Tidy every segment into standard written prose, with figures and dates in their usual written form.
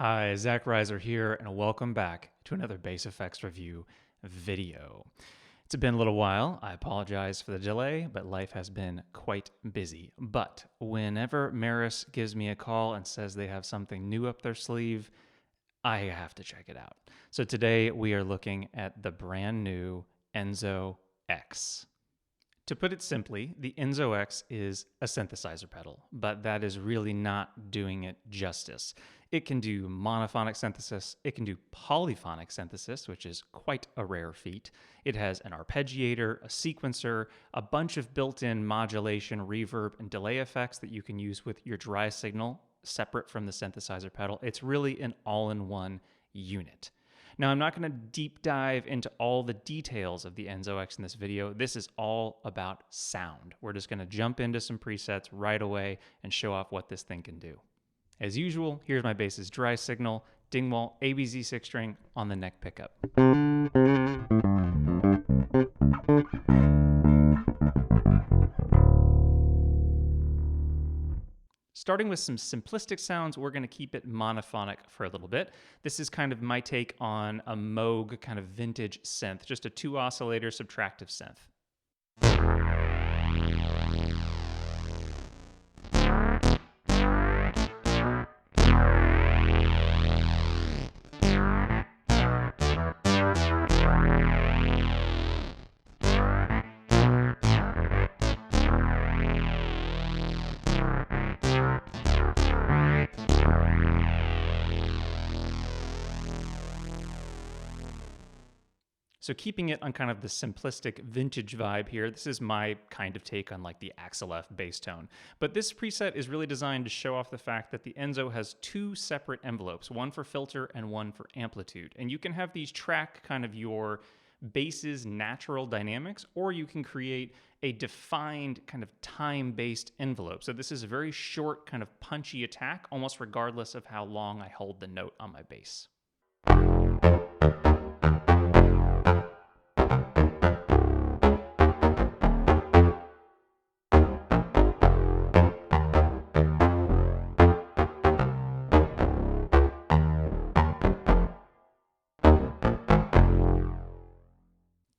Hi, Zach Reiser here, and welcome back to another Bass Effects Review video. It's been a little while. I apologize for the delay, but life has been quite busy. But whenever Meris gives me a call and says they have something new up their sleeve, I have to check it out. So today we are looking at the brand new EnzoX. To put it simply, the EnzoX is a synthesizer pedal, but that is really not doing it justice. It can do monophonic synthesis, it can do polyphonic synthesis, which is quite a rare feat. It has an arpeggiator, a sequencer, a bunch of built-in modulation, reverb, and delay effects that you can use with your dry signal separate from the synthesizer pedal. It's really an all-in-one unit. Now, I'm not going to deep dive into all the details of the EnzoX in this video. This is all about sound. We're just going to jump into some presets right away and show off what this thing can do. As usual, here's my bass's dry signal, Dingwall ABZ 6-string on the neck pickup. Starting with some simplistic sounds, we're going to keep it monophonic for a little bit. This is kind of my take on a Moog kind of vintage synth, just a 2-oscillator subtractive synth. So keeping it on kind of the simplistic vintage vibe here, this is my kind of take on like the Axel F bass tone. But this preset is really designed to show off the fact that the Enzo has two separate envelopes, one for filter and one for amplitude. And you can have these track kind of your bass's natural dynamics, or you can create a defined kind of time-based envelope. So this is a very short kind of punchy attack, almost regardless of how long I hold the note on my bass.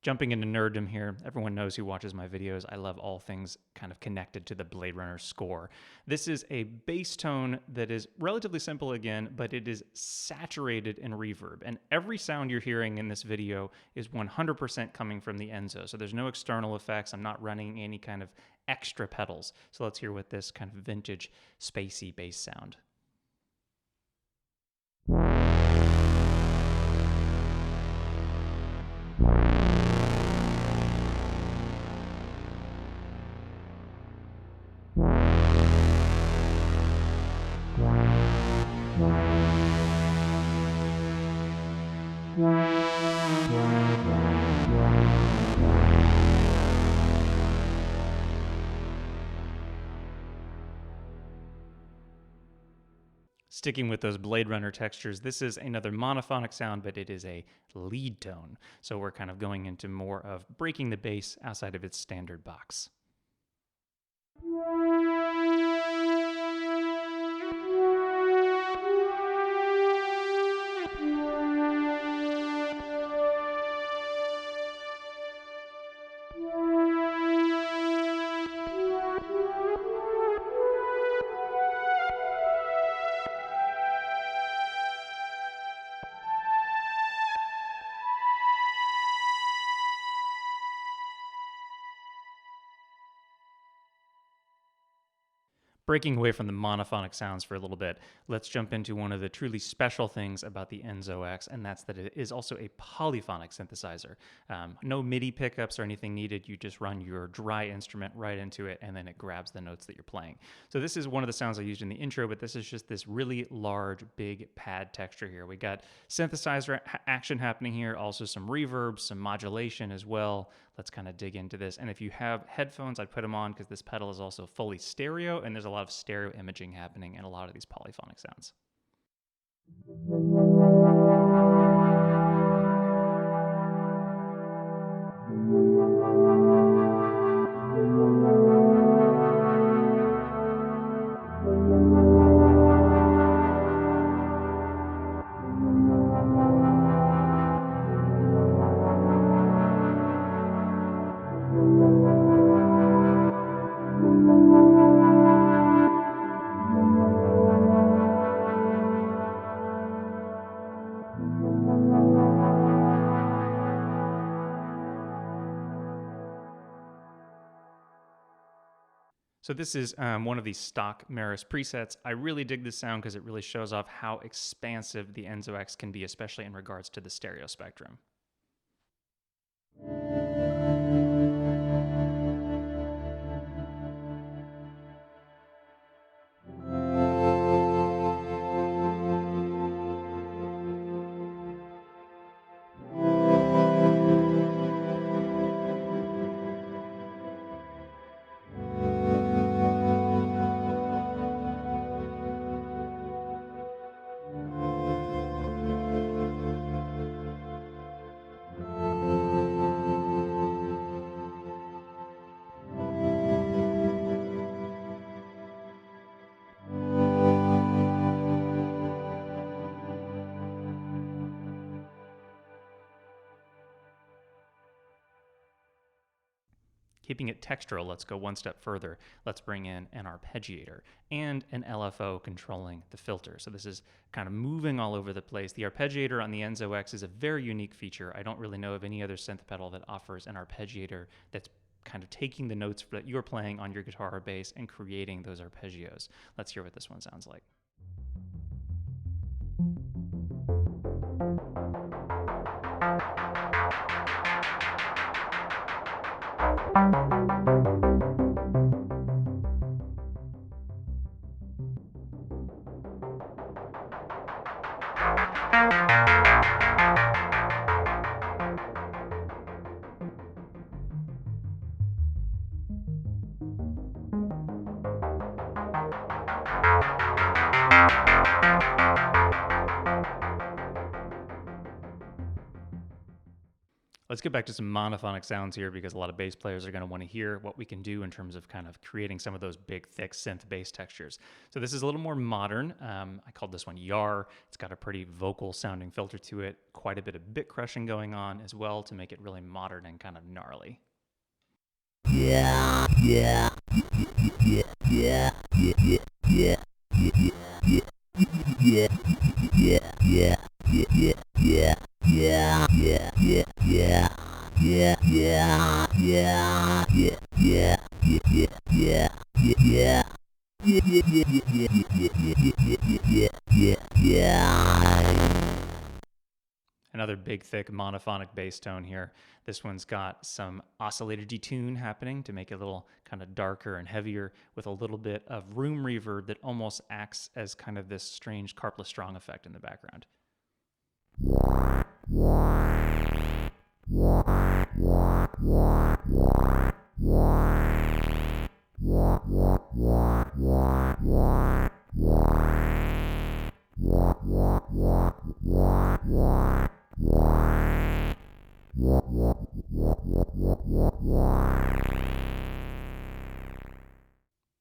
Jumping into nerddom here, everyone knows who watches my videos, I love all things kind of connected to the Blade Runner score. This is a bass tone that is relatively simple again, but it is saturated in reverb. And every sound you're hearing in this video is 100% coming from the Enzo. So there's no external effects, I'm not running any kind of extra pedals. So let's hear what this kind of vintage, spacey bass sound. Sticking with those Blade Runner textures, this is another monophonic sound, but it is a lead tone. So we're kind of going into more of breaking the bass outside of its standard box. breaking away from the monophonic sounds for a little bit, let's jump into one of the truly special things about the EnzoX, and that's that it is also a polyphonic synthesizer. No MIDI pickups or anything needed. You just run your dry instrument right into it, and then it grabs the notes that you're playing. So this is one of the sounds I used in the intro, but this is just this really large, big pad texture here. We got synthesizer action happening here, also some reverb, some modulation as well. Let's kind of dig into this. And if you have headphones, I'd put them on because this pedal is also fully stereo, and there's a lot of stereo imaging happening in a lot of these polyphonic sounds. So this is one of these stock Meris presets. I really dig this sound because it really shows off how expansive the EnzoX can be, especially in regards to the stereo spectrum. Keeping it textural, let's go one step further. Let's bring in an arpeggiator and an LFO controlling the filter. So this is kind of moving all over the place. The arpeggiator on the EnzoX is a very unique feature. I don't really know of any other synth pedal that offers an arpeggiator that's kind of taking the notes that you're playing on your guitar or bass and creating those arpeggios. Let's hear what this one sounds like. Let's get back to some monophonic sounds here because a lot of bass players are going to want to hear what we can do in terms of kind of creating some of those big, thick synth bass textures. So this is a little more modern. I called this one Yar. It's got a pretty vocal sounding filter to it, quite a bit of bit crushing going on as well to make it really modern and kind of gnarly. Another big, thick monophonic bass tone here. This one's got some oscillator detune happening to make it a little kind of darker and heavier with a little bit of room reverb that almost acts as kind of this strange Karplus strong effect in the background.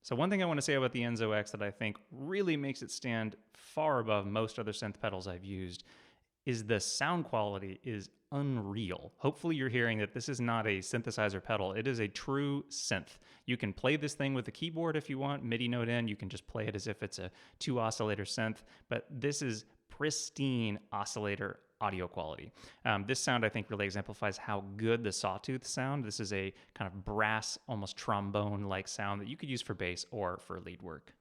So one thing I want to say about the EnzoX that I think really makes it stand far above most other synth pedals I've used is the sound quality is unreal. Hopefully you're hearing that this is not a synthesizer pedal. It is a true synth. You can play this thing with a keyboard if you want, MIDI note in. You can just play it as if it's a 2 oscillator synth, but this is pristine oscillator audio quality. This sound, I think, really exemplifies how good the sawtooth sound. This is a kind of brass, almost trombone-like sound that you could use for bass or for lead work.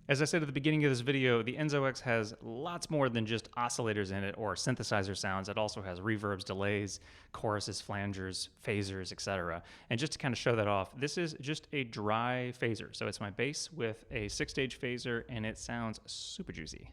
As I said at the beginning of this video, the EnzoX has lots more than just oscillators in it or synthesizer sounds. It also has reverbs, delays, choruses, flangers, phasers, etc. And just to kind of show that off, this is just a dry phaser. So it's my bass with a 6-stage phaser, and it sounds super juicy.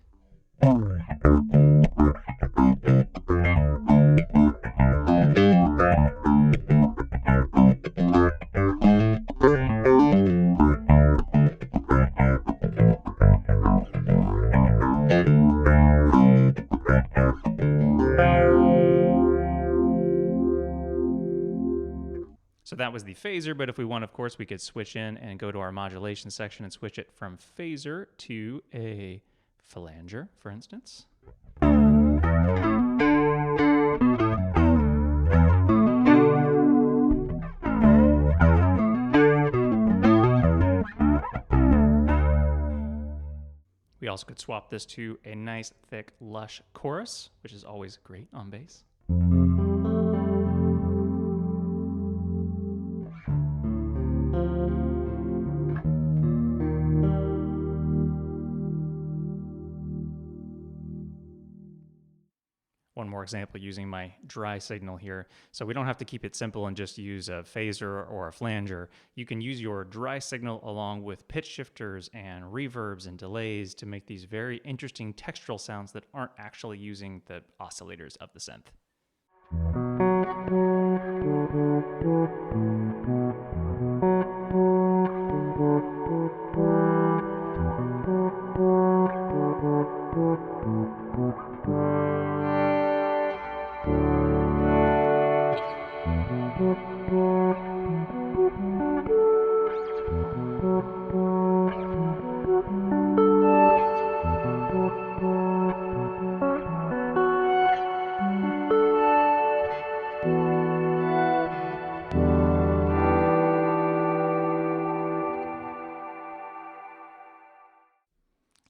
So that was the phaser, but if we want, of course, we could switch in and go to our modulation section and switch it from phaser to a flanger, for instance. We also could swap this to a nice, thick, lush chorus, which is always great on bass. One more example using my dry signal here. So we don't have to keep it simple and just use a phaser or a flanger. You can use your dry signal along with pitch shifters and reverbs and delays to make these very interesting textural sounds that aren't actually using the oscillators of the synth.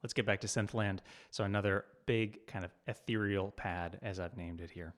Let's get back to Synthland. So another big kind of ethereal pad, as I've named it here.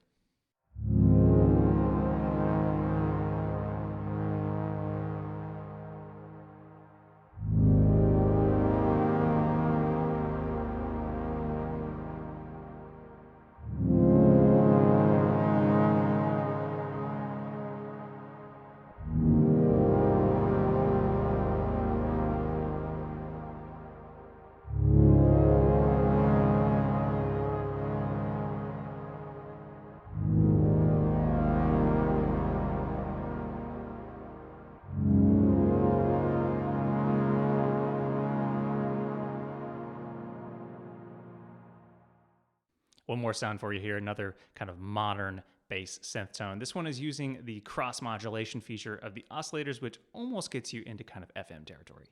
One more sound for you here, another kind of modern bass synth tone. This one is using the cross modulation feature of the oscillators, which almost gets you into kind of FM territory.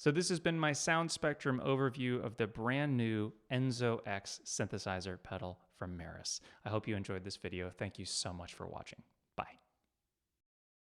So this has been my sound spectrum overview of the brand new EnzoX synthesizer pedal from Meris. I hope you enjoyed this video. Thank you so much for watching.